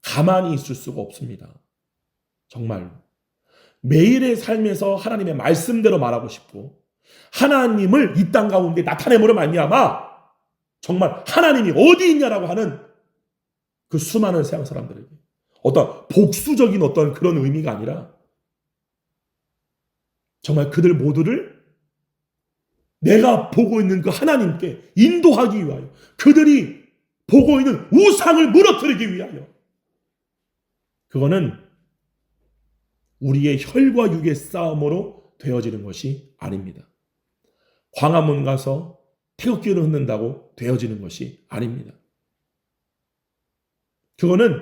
가만히 있을 수가 없습니다. 정말로. 매일의 삶에서 하나님의 말씀대로 말하고 싶고 하나님을 이 땅 가운데 나타내므로 말미암아 정말 하나님이 어디 있냐라고 하는 그 수많은 세상 사람들에게 어떤 복수적인 어떤 그런 의미가 아니라 정말 그들 모두를 내가 보고 있는 그 하나님께 인도하기 위하여 그들이 보고 있는 우상을 무너뜨리기 위하여 그거는 우리의 혈과 육의 싸움으로 되어지는 것이 아닙니다. 광화문 가서 태극기를 흔든다고 되어지는 것이 아닙니다. 그거는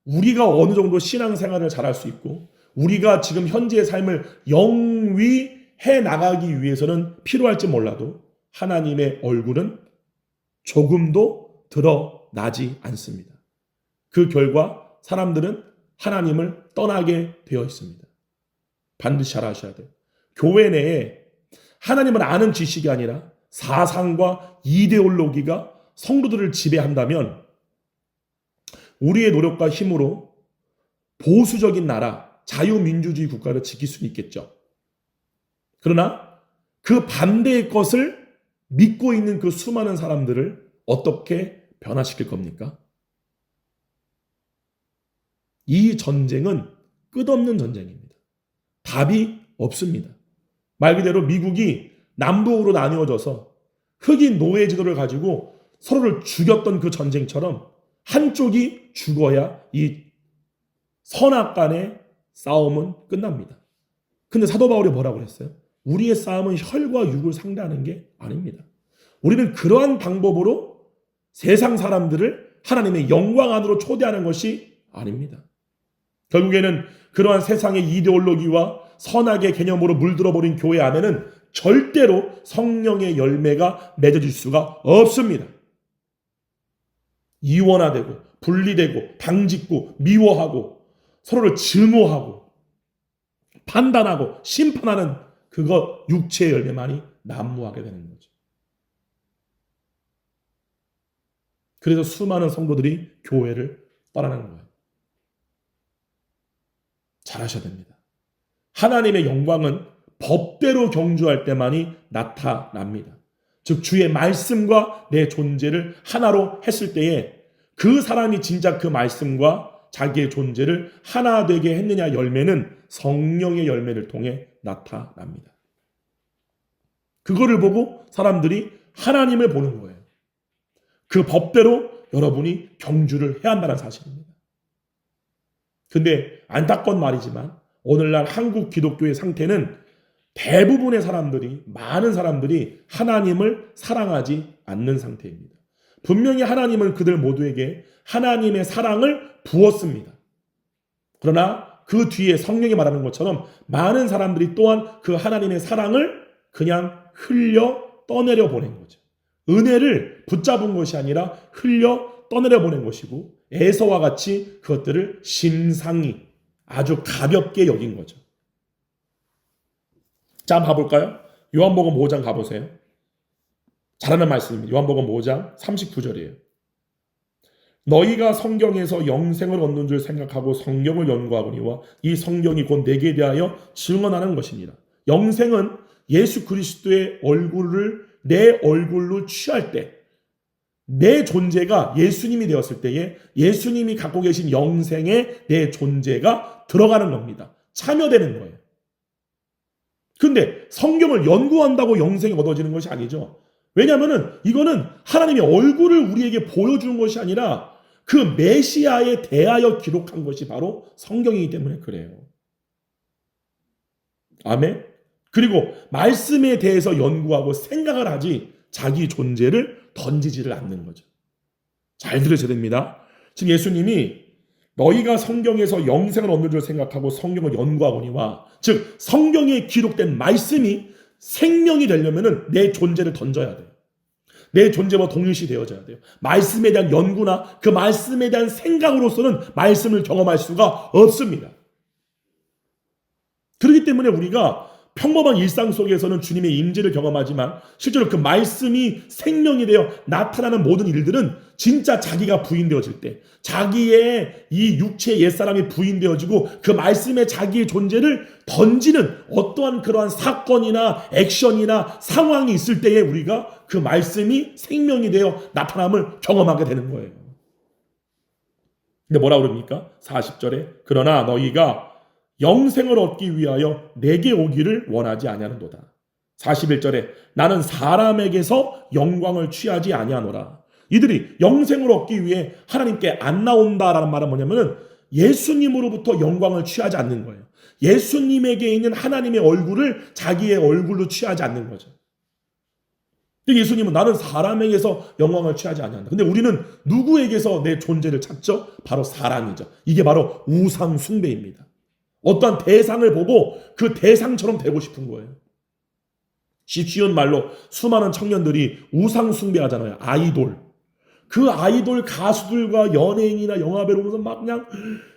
우리가 어느 정도 신앙생활을 잘할 수 있고 우리가 지금 현재의 삶을 영위해 나가기 위해서는 필요할지 몰라도 하나님의 얼굴은 조금도 드러나지 않습니다. 그 결과 사람들은 하나님을 떠나게 되어 있습니다. 반드시 잘 아셔야 돼요. 교회 내에 하나님을 아는 지식이 아니라 사상과 이데올로기가 성도들을 지배한다면 우리의 노력과 힘으로 보수적인 나라, 자유민주주의 국가를 지킬 수는 있겠죠. 그러나 그 반대의 것을 믿고 있는 그 수많은 사람들을 어떻게 변화시킬 겁니까? 이 전쟁은 끝없는 전쟁입니다. 답이 없습니다. 말 그대로 미국이 남북으로 나뉘어져서 흑인 노예 제도를 가지고 서로를 죽였던 그 전쟁처럼 한쪽이 죽어야 이 선악 간의 싸움은 끝납니다. 근데 사도 바울이 뭐라고 그랬어요? 우리의 싸움은 혈과 육을 상대하는 게 아닙니다. 우리는 그러한 방법으로 세상 사람들을 하나님의 영광 안으로 초대하는 것이 아닙니다. 결국에는 그러한 세상의 이데올로기와 선악의 개념으로 물들어버린 교회 안에는 절대로 성령의 열매가 맺어질 수가 없습니다. 이원화되고 분리되고 당짓고 미워하고 서로를 증오하고 판단하고 심판하는 그것 육체의 열매만이 난무하게 되는 거죠. 그래서 수많은 성도들이 교회를 떠나는 거예요. 잘하셔야 됩니다. 하나님의 영광은 법대로 경주할 때만이 나타납니다. 즉 주의 말씀과 내 존재를 하나로 했을 때에 그 사람이 진짜 그 말씀과 자기의 존재를 하나 되게 했느냐 열매는 성령의 열매를 통해 나타납니다. 그거를 보고 사람들이 하나님을 보는 거예요. 그 법대로 여러분이 경주를 해야 한다는 사실입니다. 근데 안타까운 말이지만 오늘날 한국 기독교의 상태는 대부분의 사람들이, 많은 사람들이 하나님을 사랑하지 않는 상태입니다. 분명히 하나님은 그들 모두에게 하나님의 사랑을 부었습니다. 그러나 그 뒤에 성경이 말하는 것처럼 많은 사람들이 또한 그 하나님의 사랑을 그냥 흘려 떠내려 보낸 거죠. 은혜를 붙잡은 것이 아니라 흘려 떠내려 보낸 것이고 에서와 같이 그것들을 심상히 아주 가볍게 여긴 거죠. 자, 한번 가볼까요? 요한복음 5장 가보세요. 잘하는 말씀입니다. 요한복음 5장 39절이에요. 너희가 성경에서 영생을 얻는 줄 생각하고 성경을 연구하거니와 이 성경이 곧 내게 대하여 증언하는 것입니다. 영생은 예수 그리스도의 얼굴을 내 얼굴로 취할 때, 내 존재가 예수님이 되었을 때에 예수님이 갖고 계신 영생에 내 존재가 들어가는 겁니다. 참여되는 거예요. 근데 성경을 연구한다고 영생이 얻어지는 것이 아니죠. 왜냐하면 이거는 하나님의 얼굴을 우리에게 보여주는 것이 아니라 그 메시아에 대하여 기록한 것이 바로 성경이기 때문에 그래요. 아멘. 그리고 말씀에 대해서 연구하고 생각을 하지 자기 존재를 던지지를 않는 거죠. 잘 들으셔야 됩니다. 지금 예수님이 너희가 성경에서 영생을 얻는 줄 생각하고 성경을 연구하거니와, 즉 성경에 기록된 말씀이 생명이 되려면 내 존재를 던져야 돼요. 내 존재와 동일시 되어져야 돼요. 말씀에 대한 연구나 그 말씀에 대한 생각으로서는 말씀을 경험할 수가 없습니다. 그렇기 때문에 우리가 평범한 일상 속에서는 주님의 임재를 경험하지만 실제로 그 말씀이 생명이 되어 나타나는 모든 일들은 진짜 자기가 부인되어질 때, 자기의 이 육체의 옛사람이 부인되어지고 그 말씀에 자기의 존재를 던지는 어떠한 그러한 사건이나 액션이나 상황이 있을 때에 우리가 그 말씀이 생명이 되어 나타남을 경험하게 되는 거예요. 근데 뭐라 그럽니까? 40절에 그러나 너희가 영생을 얻기 위하여 내게 오기를 원하지 아니하는도다. 41절에 나는 사람에게서 영광을 취하지 아니하노라. 이들이 영생을 얻기 위해 하나님께 안 나온다라는 말은 뭐냐면 예수님으로부터 영광을 취하지 않는 거예요. 예수님에게 있는 하나님의 얼굴을 자기의 얼굴로 취하지 않는 거죠. 예수님은 나는 사람에게서 영광을 취하지 아니한다. 근데 우리는 누구에게서 내 존재를 찾죠? 바로 사람이죠. 이게 바로 우상 숭배입니다. 어떠한 대상을 보고 그 대상처럼 되고 싶은 거예요. 쉬운 말로 수많은 청년들이 우상 숭배하잖아요. 아이돌. 그 아이돌 가수들과 연예인이나 영화배우 보면서 막 그냥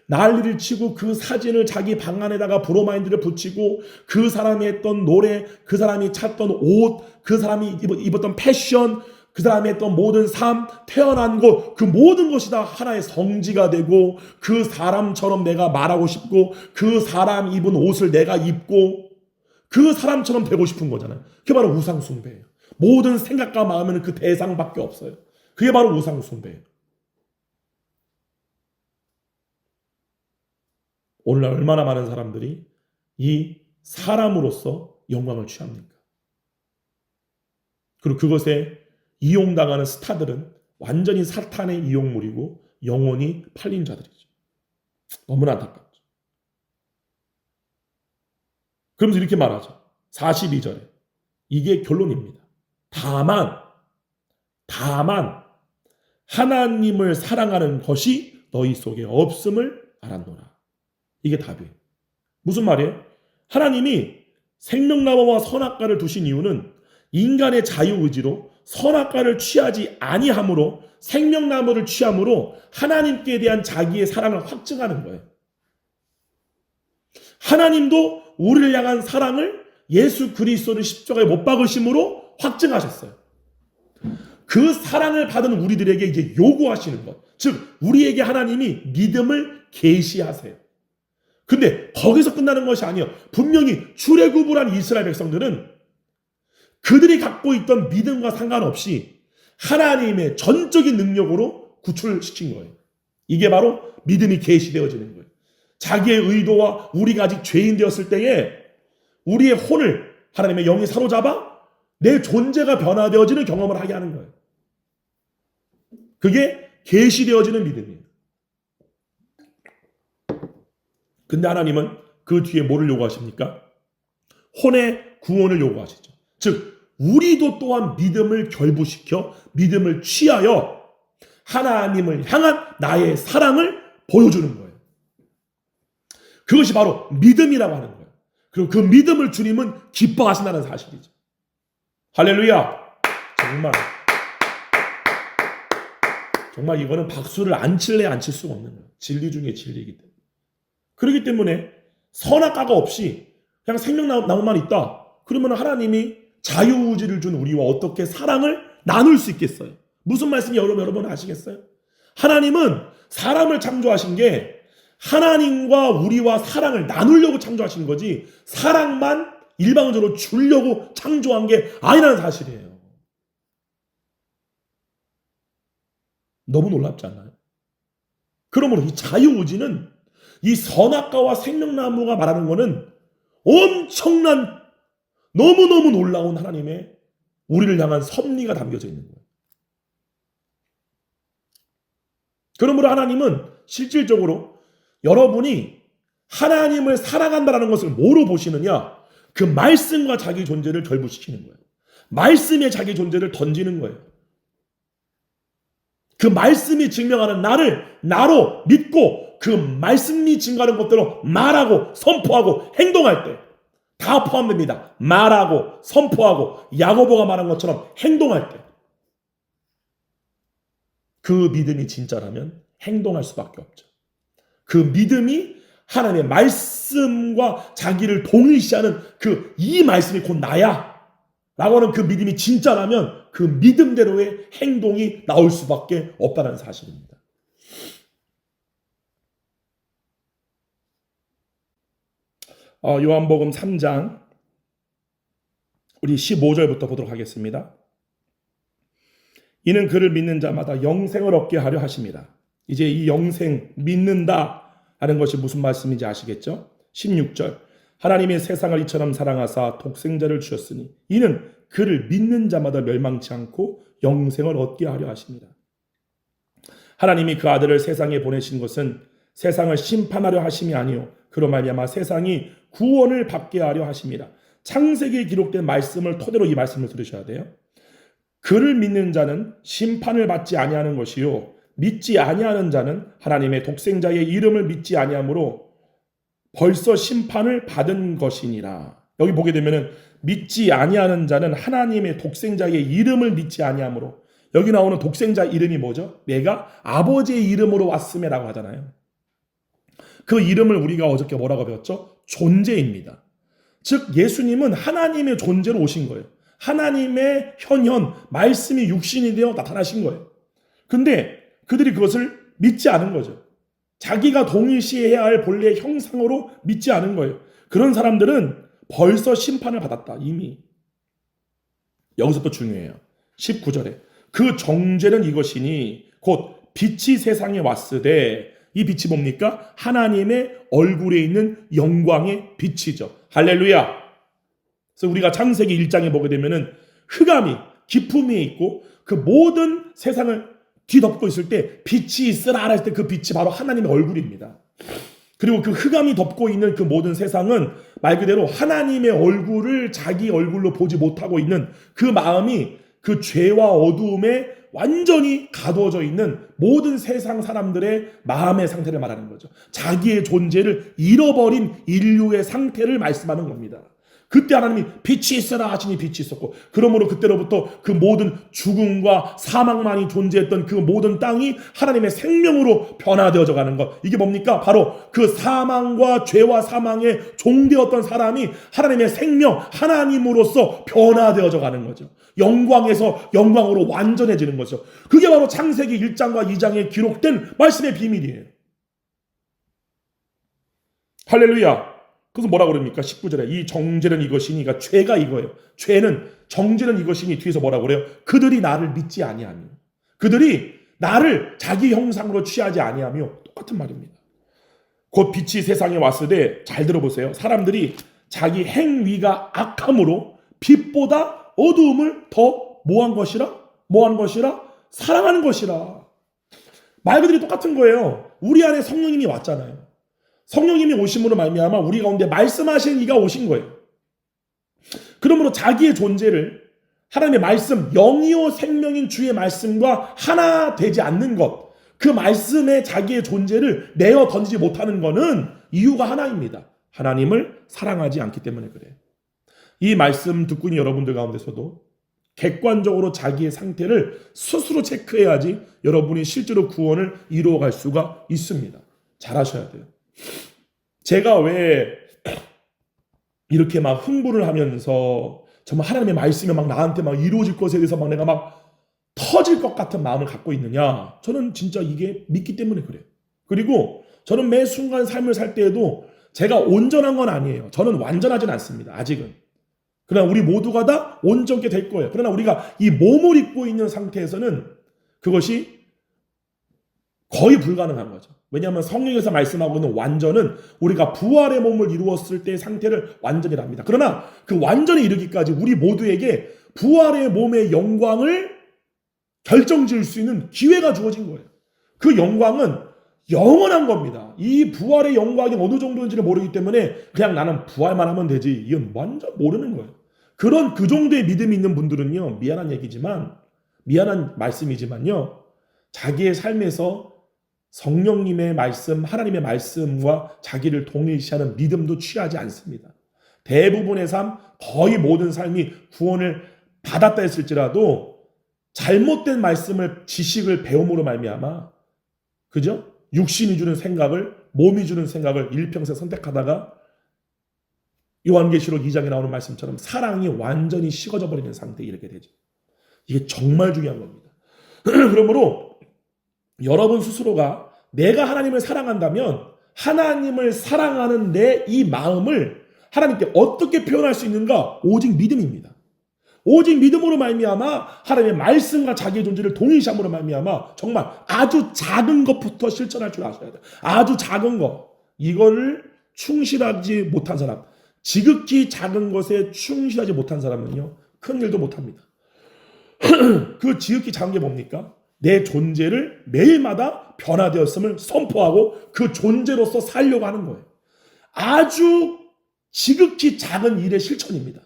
난리를 치고 그 사진을 자기 방 안에다가 브로마이드를 붙이고 그 사람이 했던 노래, 그 사람이 찾던 옷, 그 사람이 입었던 패션, 그 사람이 했던 모든 삶, 태어난 곳, 그 모든 것이 다 하나의 성지가 되고 그 사람처럼 내가 말하고 싶고 그 사람 입은 옷을 내가 입고 그 사람처럼 되고 싶은 거잖아요. 그게 바로 우상숭배예요. 모든 생각과 마음에는 그 대상밖에 없어요. 그게 바로 우상숭배예요. 오늘날 얼마나 많은 사람들이 이 사람으로서 영광을 취합니까? 그리고 그것에 이용당하는 스타들은 완전히 사탄의 이용물이고 영혼이 팔린 자들이죠. 너무나 안타깝죠. 그러면서 이렇게 말하죠. 42절에 이게 결론입니다. 다만 하나님을 사랑하는 것이 너희 속에 없음을 알았노라. 이게 답이에요. 무슨 말이에요? 하나님이 생명나무와 선악과를 두신 이유는 인간의 자유의지로 선악과를 취하지 아니함으로 생명나무를 취함으로 하나님께 대한 자기의 사랑을 확증하는 거예요. 하나님도 우리를 향한 사랑을 예수 그리스도를 십자가에 못 박으심으로 확증하셨어요. 그 사랑을 받은 우리들에게 이제 요구하시는 것, 즉 우리에게 하나님이 믿음을 계시하세요. 근데 거기서 끝나는 것이 아니에요. 분명히 출애굽을 한 이스라엘 백성들은 그들이 갖고 있던 믿음과 상관없이 하나님의 전적인 능력으로 구출시킨 거예요. 이게 바로 믿음이 계시되어지는 거예요. 자기의 의도와 우리가 아직 죄인 되었을 때에 우리의 혼을 하나님의 영이 사로잡아 내 존재가 변화되어지는 경험을 하게 하는 거예요. 그게 계시되어지는 믿음이에요. 근데 하나님은 그 뒤에 뭐를 요구하십니까? 혼의 구원을 요구하시죠. 즉 우리도 또한 믿음을 결부시켜 믿음을 취하여 하나님을 향한 나의 사랑을 보여주는 거예요. 그것이 바로 믿음이라고 하는 거예요. 그리고 그 믿음을 주님은 기뻐하신다는 사실이죠. 할렐루야. 정말 이거는 박수를 안 칠래 안 칠 수가 없는 거예요. 진리 중에 진리이기 때문에. 그렇기 때문에 선악과가 없이 그냥 생명나무만 있다. 그러면 하나님이 자유의지를 준 우리와 어떻게 사랑을 나눌 수 있겠어요? 무슨 말씀이 여러분 아시겠어요? 하나님은 사람을 창조하신 게 하나님과 우리와 사랑을 나누려고 창조하신 거지 사랑만 일방적으로 주려고 창조한 게 아니라는 사실이에요. 너무 놀랍지 않나요? 그러므로 이 자유의지는 이 선악과와 생명나무가 말하는 거는 엄청난 너무너무 놀라운 하나님의 우리를 향한 섭리가 담겨져 있는 거예요. 그러므로 하나님은 실질적으로 여러분이 하나님을 사랑한다는 것을 뭐로 보시느냐? 그 말씀과 자기 존재를 결부시키는 거예요. 말씀에 자기 존재를 던지는 거예요. 그 말씀이 증명하는 나를 나로 믿고 그 말씀이 증거하는 것대로 말하고 선포하고 행동할 때 다 포함됩니다. 말하고 선포하고 야고보가 말한 것처럼 행동할 때 그 믿음이 진짜라면 행동할 수밖에 없죠. 그 믿음이 하나님의 말씀과 자기를 동일시하는 이 말씀이 곧 나야 라고 하는 그 믿음이 진짜라면 그 믿음대로의 행동이 나올 수밖에 없다는 사실입니다. 요한복음 3장 우리 15절부터 보도록 하겠습니다. 이는 그를 믿는 자마다 영생을 얻게 하려 하십니다. 이제 이 영생 믿는다 하는 것이 무슨 말씀인지 아시겠죠? 16절 하나님이 세상을 이처럼 사랑하사 독생자를 주셨으니 이는 그를 믿는 자마다 멸망치 않고 영생을 얻게 하려 하십니다. 하나님이 그 아들을 세상에 보내신 것은 세상을 심판하려 하심이 아니요 그로 말미암아 세상이 구원을 받게 하려 하십니다. 창세기에 기록된 말씀을 토대로 이 말씀을 들으셔야 돼요. 그를 믿는 자는 심판을 받지 아니하는 것이요 믿지 아니하는 자는 하나님의 독생자의 이름을 믿지 아니하므로 벌써 심판을 받은 것이니라. 여기 보게 되면은 믿지 아니하는 자는 하나님의 독생자의 이름을 믿지 아니하므로 여기 나오는 독생자 이름이 뭐죠? 내가 아버지의 이름으로 왔음에라고 하잖아요. 그 이름을 우리가 어저께 뭐라고 배웠죠? 존재입니다. 즉 예수님은 하나님의 존재로 오신 거예요. 하나님의 현현 말씀이 육신이 되어 나타나신 거예요. 근데 그들이 그것을 믿지 않은 거죠. 자기가 동일시해야 할 본래의 형상으로 믿지 않은 거예요. 그런 사람들은 벌써 심판을 받았다. 이미. 여기서 또 중요해요. 19절에 그 정죄는 이것이니 곧 빛이 세상에 왔으되 이 빛이 뭡니까? 하나님의 얼굴에 있는 영광의 빛이죠. 할렐루야. 그래서 우리가 창세기 1장에 보게 되면은 흑암이 깊음이 있고 그 모든 세상을 뒤덮고 있을 때 빛이 있으라 했을 때 그 빛이 바로 하나님의 얼굴입니다. 그리고 그 흑암이 덮고 있는 그 모든 세상은 말 그대로 하나님의 얼굴을 자기 얼굴로 보지 못하고 있는 그 마음이 그 죄와 어두움에 완전히 가두어져 있는 모든 세상 사람들의 마음의 상태를 말하는 거죠. 자기의 존재를 잃어버린 인류의 상태를 말씀하는 겁니다. 그때 하나님이 빛이 있어라 하시니 빛이 있었고 그러므로 그때로부터 그 모든 죽음과 사망만이 존재했던 그 모든 땅이 하나님의 생명으로 변화되어져 가는 것. 이게 뭡니까? 바로 그 사망과 죄와 사망의 종되었던 사람이 하나님의 생명, 하나님으로서 변화되어져 가는 거죠. 영광에서 영광으로 완전해지는 거죠. 그게 바로 창세기 1장과 2장에 기록된 말씀의 비밀이에요. 할렐루야. 그래서 뭐라고 그럽니까? 19절에 이 정죄는 이것이니, 그러니까 죄가 이거예요. 죄는 정죄는 이것이니 뒤에서 뭐라고 그래요? 그들이 나를 믿지 아니하며, 그들이 나를 자기 형상으로 취하지 아니하며, 똑같은 말입니다. 곧 빛이 세상에 왔을 때 잘 들어보세요. 사람들이 자기 행위가 악함으로 빛보다 어두움을 더 뭐한 것이라? 사랑하는 것이라. 말 그대로 똑같은 거예요. 우리 안에 성령님이 왔잖아요. 성령님이 오심으로 말미암아 우리 가운데 말씀하신 이가 오신 거예요. 그러므로 자기의 존재를 하나님의 말씀, 영이요 생명인 주의 말씀과 하나 되지 않는 것, 그 말씀에 자기의 존재를 내어 던지지 못하는 것은 이유가 하나입니다. 하나님을 사랑하지 않기 때문에 그래요. 이 말씀 듣고 있는 여러분들 가운데서도 객관적으로 자기의 상태를 스스로 체크해야지 여러분이 실제로 구원을 이루어갈 수가 있습니다. 잘하셔야 돼요. 제가 왜 이렇게 막 흥분을 하면서 정말 하나님의 말씀이 막 나한테 막 이루어질 것에 대해서 막 내가 막 터질 것 같은 마음을 갖고 있느냐? 저는 진짜 이게 믿기 때문에 그래요. 그리고 저는 매 순간 삶을 살 때에도 제가 온전한 건 아니에요. 저는 완전하진 않습니다. 아직은. 그러나 우리 모두가 다 온전하게 될 거예요. 그러나 우리가 이 몸을 입고 있는 상태에서는 그것이 거의 불가능한 거죠. 왜냐하면 성경에서 말씀하고 있는 완전은 우리가 부활의 몸을 이루었을 때의 상태를 완전이랍니다. 그러나 그 완전에 이르기까지 우리 모두에게 부활의 몸의 영광을 결정지을 수 있는 기회가 주어진 거예요. 그 영광은 영원한 겁니다. 이 부활의 영광이 어느 정도인지를 모르기 때문에 그냥 나는 부활만 하면 되지, 이건 완전 모르는 거예요. 그런 그 정도의 믿음이 있는 분들은요, 미안한 얘기지만, 미안한 말씀이지만요, 자기의 삶에서 성령님의 말씀, 하나님의 말씀과 자기를 동일시하는 믿음도 취하지 않습니다. 대부분의 삶, 거의 모든 삶이 구원을 받았다 했을지라도 잘못된 말씀을, 지식을 배움으로 말미암아, 그죠? 육신이 주는 생각을, 몸이 주는 생각을 일평생 선택하다가 요한계시록 2장에 나오는 말씀처럼 사랑이 완전히 식어져 버리는 상태에 이르게 되죠. 이게 정말 중요한 겁니다. 그러므로 여러분 스스로가 내가 하나님을 사랑한다면 하나님을 사랑하는 내 이 마음을 하나님께 어떻게 표현할 수 있는가? 오직 믿음입니다. 오직 믿음으로 말미암아 하나님의 말씀과 자기의 존재를 동일시함으로 말미암아 정말 아주 작은 것부터 실천할 줄 아셔야 돼요. 아주 작은 것. 이거를 충실하지 못한 사람, 지극히 작은 것에 충실하지 못한 사람은요, 큰 일도 못합니다. 그 지극히 작은 게 뭡니까? 내 존재를 매일마다 변화되었음을 선포하고 그 존재로서 살려고 하는 거예요. 아주 지극히 작은 일의 실천입니다.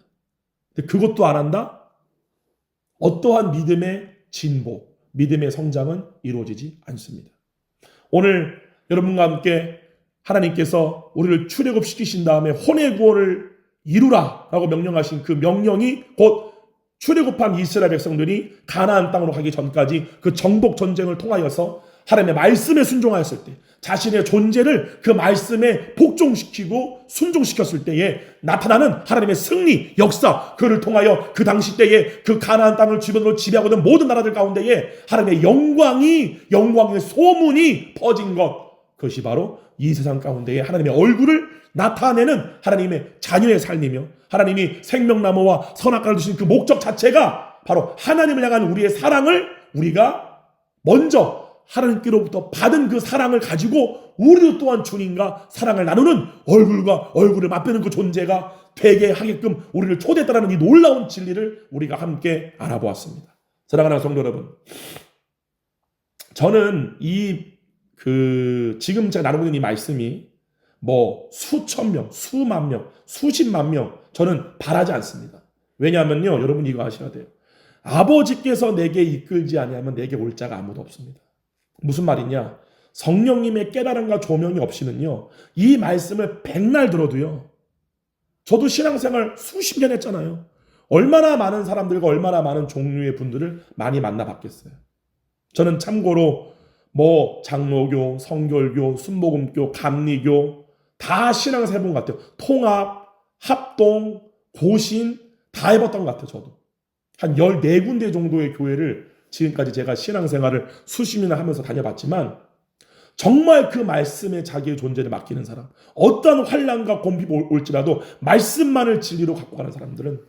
근데 그것도 안 한다? 어떠한 믿음의 진보, 믿음의 성장은 이루어지지 않습니다. 오늘 여러분과 함께 하나님께서 우리를 출애굽시키신 다음에 혼의 구원을 이루라 라고 명령하신 그 명령이 곧 출애굽한 이스라엘 백성들이 가나안 땅으로 가기 전까지 그 정복 전쟁을 통하여서 하나님의 말씀에 순종하였을 때, 자신의 존재를 그 말씀에 복종시키고 순종시켰을 때에 나타나는 하나님의 승리, 역사, 그를 통하여 그 당시 때에 그 가나안 땅을 주변으로 지배하고 있는 모든 나라들 가운데에 하나님의 영광의 소문이 퍼진 것, 그것이 바로 이 세상 가운데에 하나님의 얼굴을 나타내는 하나님의 자녀의 삶이며, 하나님이 생명나무와 선악과를 주신 그 목적 자체가 바로 하나님을 향한 우리의 사랑을, 우리가 먼저 하나님께로부터 받은 그 사랑을 가지고 우리도 또한 주님과 사랑을 나누는 얼굴과 얼굴을 맞대는 그 존재가 되게 하게끔 우리를 초대했다는 이 놀라운 진리를 우리가 함께 알아보았습니다. 사랑하는 성도 여러분, 저는 지금 제가 나누고 있는 이 말씀이 뭐 수천 명, 수만 명, 수십만 명, 저는 바라지 않습니다. 왜냐하면요, 여러분 이거 아셔야 돼요. 아버지께서 내게 이끌지 아니하면 내게 올 자가 아무도 없습니다. 무슨 말이냐? 성령님의 깨달음과 조명이 없이는요, 이 말씀을 백날 들어도요, 저도 신앙생활 수십 년 했잖아요. 얼마나 많은 사람들과 얼마나 많은 종류의 분들을 많이 만나봤겠어요. 저는 참고로 뭐 장로교, 성결교, 순복음교, 감리교 다 신앙생활 해본 것 같아요. 통합, 합동, 고신 다 해봤던 것 같아요. 저도 한 14군데 정도의 교회를 지금까지 제가 신앙생활을 수십 년을 하면서 다녀봤지만, 정말 그 말씀에 자기의 존재를 맡기는 사람, 어떤 환난과 곤비가 올지라도 말씀만을 진리로 갖고 가는 사람들은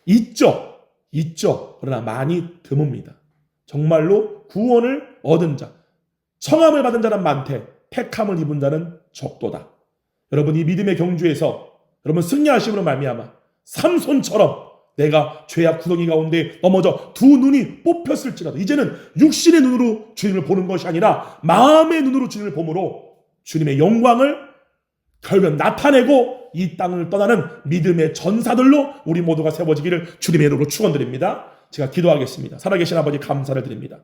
있죠. 그러나 많이 드뭅니다. 정말로 구원을 얻은 자, 청함을 받은 자는 많되 택함을 입은 자는 적도다. 여러분, 이 믿음의 경주에서 여러분 승리하심으로 말미암아 삼손처럼 내가 죄악 구덩이 가운데 넘어져 두 눈이 뽑혔을지라도 이제는 육신의 눈으로 주님을 보는 것이 아니라 마음의 눈으로 주님을 보므로 주님의 영광을 결국 나타내고 이 땅을 떠나는 믿음의 전사들로 우리 모두가 세워지기를 주님의 이름으로 축원드립니다. 제가 기도하겠습니다. 살아계신 아버지, 감사를 드립니다.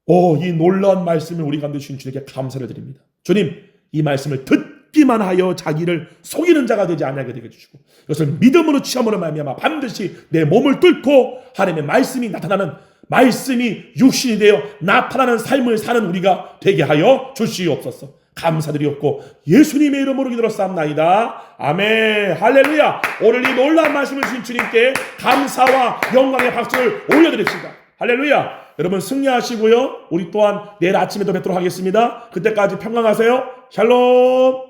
이 놀라운 말씀을 우리 가운데 주신 주님께 감사를 드립니다. 주님, 이 말씀을 듣기만 하여 자기를 속이는 자가 되지 아니하게 되게 해주시고, 이것을 믿음으로 체험으로 말미암아 반드시 내 몸을 뚫고 하나님의 말씀이 나타나는, 말씀이 육신이 되어 나타나는 삶을 사는 우리가 되게 하여 주시옵소서. 감사드리옵고 예수님의 이름으로 기도하옵나이다. 아멘. 할렐루야. 오늘 이 놀라운 말씀을 주신 주님께 감사와 영광의 박수를 올려드립시다. 할렐루야. 여러분 승리하시고요. 우리 또한 내일 아침에도 뵙도록 하겠습니다. 그때까지 평강하세요. 샬롬.